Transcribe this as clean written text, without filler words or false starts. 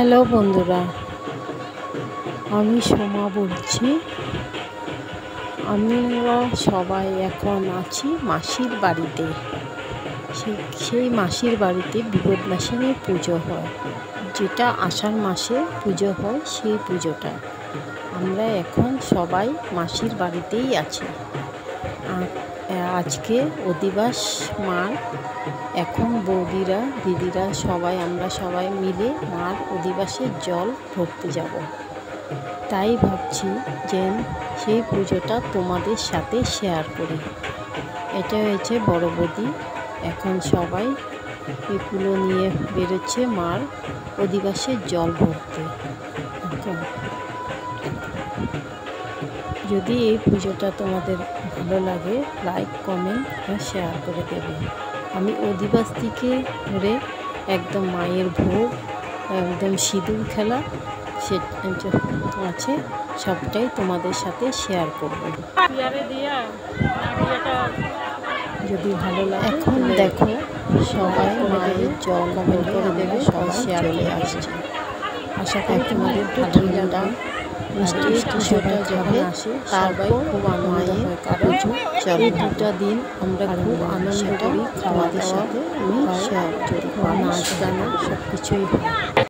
Hello বন্ধুরা, আমি সোমা বলছি। আমরা সবাই এখন আছি মাসির বাড়িতে। সেই মাসির বাড়িতে বিপদনাশিনী পুজো হয়, যেটা আষাঢ় মাসে পুজো হয়। সেই পুজোটা আমরা এখন সবাই মাসির বাড়িতেই আছি। আজকে অধিবাস মার, এখন বৌদিরা দিদিরা আমরা সবাই মিলে মার অধিবাসের জল ভরতে যাব। তাই ভাবছি যে সেই পুজোটা তোমাদের সাথে শেয়ার করি। এটা হয়েছে বড় বৌদি। এখন সবাই এগুলো নিয়ে বেরোচ্ছে মার অধিবাসের জল ভরতে। যদি এই পুজোটা তোমাদের ভালো লাগে, লাইক কমেন্ট আর শেয়ার করে দেবে। আমি অধিবাস থেকে ধরে একদম মায়ের ভোগ, একদম সিঁদুর খেলা সে আছে, সবটাই তোমাদের সাথে শেয়ার করব। যদি ভালো লাগে এখন দেখো সবাই মায়ের জল কমেন্ট করে দেবে, সবাই শেয়ার করে আসছে। আশা করি তোমাদের ভালো লাগবে। মিষ্টি পুজোটা যখন আসে সবাই খুব আনন্দ হয়, কারণ এই দুটা দিন আমরা খুব আনন্দ করি। খাওয়া দাওয়া আমি শেয়ার করি, নাচ গানা সব কিছুই হয়।